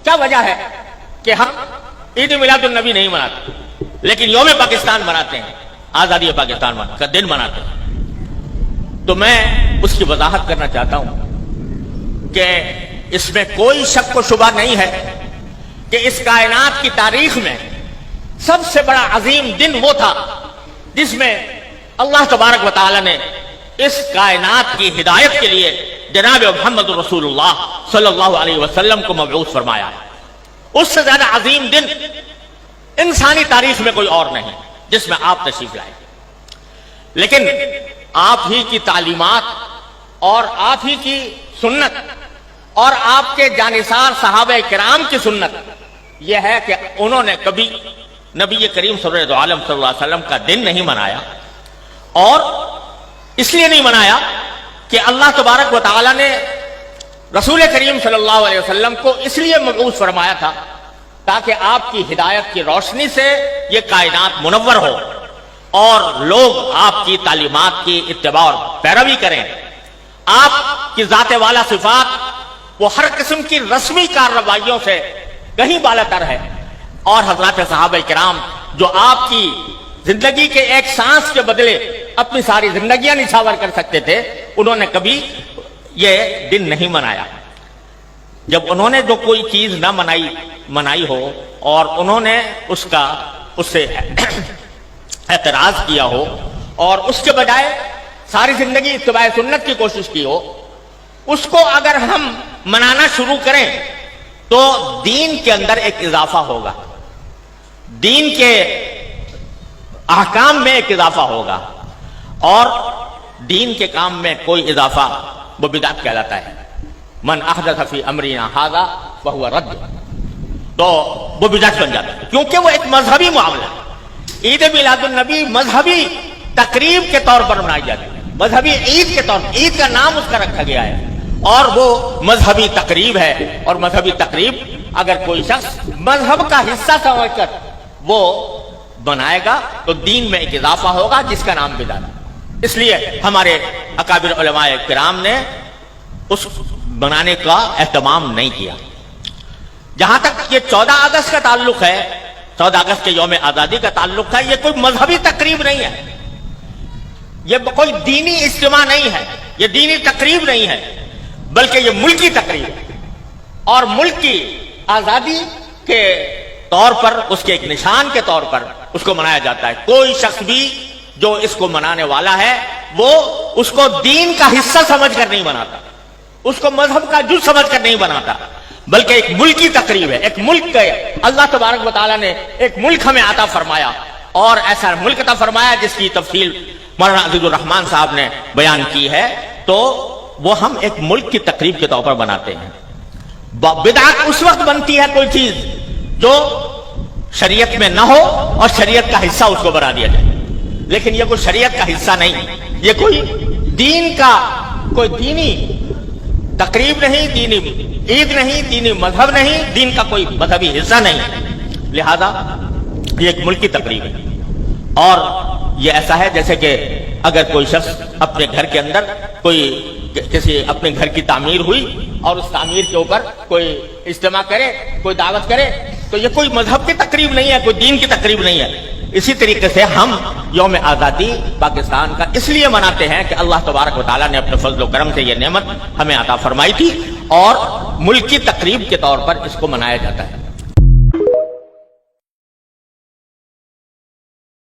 کیا وجہ ہے کہ ہم عید میلاد النبی نہیں مناتے لیکن یوم پاکستان مناتے ہیں، آزادی پاکستان کا دن مناتے ہیں؟ تو میں اس کی وضاحت کرنا چاہتا ہوں کہ اس میں کوئی شک و شبہ نہیں ہے کہ اس کائنات کی تاریخ میں سب سے بڑا عظیم دن وہ تھا جس میں اللہ تبارک و تعالی نے اس کائنات کی ہدایت کے لیے جناب محمد رسول اللہ صلی اللہ علیہ وسلم کو مبعوث فرمایا ہے۔ اس سے زیادہ عظیم دن انسانی تاریخ میں کوئی اور نہیں جس میں آپ تشریف لائے، لیکن آپ ہی کی تعلیمات اور آپ ہی کی سنت اور آپ کے جانثار صحابہ کرام کی سنت یہ ہے کہ انہوں نے کبھی نبی کریم صلی اللہ علیہ وسلم کا دن نہیں منایا، اور اس لیے نہیں منایا کہ اللہ تبارک و تعالی نے رسول کریم صلی اللہ علیہ وسلم کو اس لیے مبعوث فرمایا تھا تاکہ آپ کی ہدایت کی روشنی سے یہ کائنات منور ہو اور لوگ آپ کی تعلیمات کی اتباع اور پیروی کریں۔ آپ کی ذات والا صفات وہ ہر قسم کی رسمی کارروائیوں سے کہیں بالاتر ہے، اور حضرات صحابہ کرام جو آپ کی زندگی کے ایک سانس کے بدلے اپنی ساری زندگیاں نچھاور کر سکتے تھے، انہوں نے کبھی یہ دن نہیں منایا۔ جب انہوں نے جو کوئی چیز نہ منائی ہو اور انہوں نے اس سے اعتراض کیا ہو اور اس کے بجائے ساری زندگی اتباع سنت کی کوشش کی ہو، اس کو اگر ہم منانا شروع کریں تو دین کے اندر ایک اضافہ ہوگا، دین کے احکام میں ایک اضافہ ہوگا، اور دین کے کام میں کوئی اضافہ وہ بدعت کہلاتا ہے۔ من احدث فی امرنا ھذا فہو رد، تو وہ بدعت بن جاتا ہے کیونکہ وہ ایک مذہبی معاملہ ہے۔ عید میلاد النبی مذہبی تقریب کے طور پر منائی جاتی ہے، مذہبی عید کے طور پر، عید کا نام اس کا رکھا گیا ہے، اور وہ مذہبی تقریب ہے، اور مذہبی تقریب اگر کوئی شخص مذہب کا حصہ سمجھ کر وہ بنائے گا تو دین میں ایک اضافہ ہوگا جس کا نام بدعت ہے۔ اس لیے ہمارے اکابر علماء کرام نے اس بنانے کا اہتمام نہیں کیا۔ جہاں تک یہ 14 اگست کا تعلق ہے، 14 اگست کے یوم آزادی کا تعلق ہے، یہ کوئی مذہبی تقریب نہیں ہے، یہ کوئی دینی اجتماع نہیں ہے، یہ دینی تقریب نہیں ہے، بلکہ یہ ملکی تقریب ہے، اور ملک کی آزادی کے طور پر، اس کے ایک نشان کے طور پر اس کو منایا جاتا ہے۔ کوئی شخص بھی جو اس کو منانے والا ہے وہ اس کو دین کا حصہ سمجھ کر نہیں مناتا، اس کو مذہب کا جز سمجھ کر نہیں بناتا، بلکہ ایک ملکی تقریب ہے۔ ایک ملک کا اللہ تبارک و تعالیٰ نے ایک ملک ہمیں عطا فرمایا، اور ایسا ملک عطا فرمایا جس کی تفصیل مولانا عزیز الرحمان صاحب نے بیان کی ہے، تو وہ ہم ایک ملک کی تقریب کے طور پر بناتے ہیں۔ بدعت اس وقت بنتی ہے کوئی چیز جو شریعت میں نہ ہو اور شریعت کا حصہ اس کو بنا دیا جائے، لیکن یہ کوئی شریعت کا حصہ نہیں، یہ کوئی دین کا کوئی دینی تقریب نہیں، دینی عید نہیں، دینی مذہب نہیں، دین کا کوئی مذہبی حصہ نہیں، لہذا یہ ایک ملکی تقریب ہے۔ اور یہ ایسا ہے جیسے کہ اگر کوئی شخص اپنے گھر کے اندر کسی اپنے گھر کی تعمیر ہوئی اور اس تعمیر کے اوپر کوئی اجتماع کرے، کوئی دعوت کرے، تو یہ کوئی مذہب کی تقریب نہیں ہے، کوئی دین کی تقریب نہیں ہے۔ اسی طریقے سے ہم یوم آزادی پاکستان کا اس لیے مناتے ہیں کہ اللہ تبارک و تعالیٰ نے اپنے فضل و کرم سے یہ نعمت ہمیں عطا فرمائی تھی، اور ملکی تقریب کے طور پر اس کو منایا جاتا ہے۔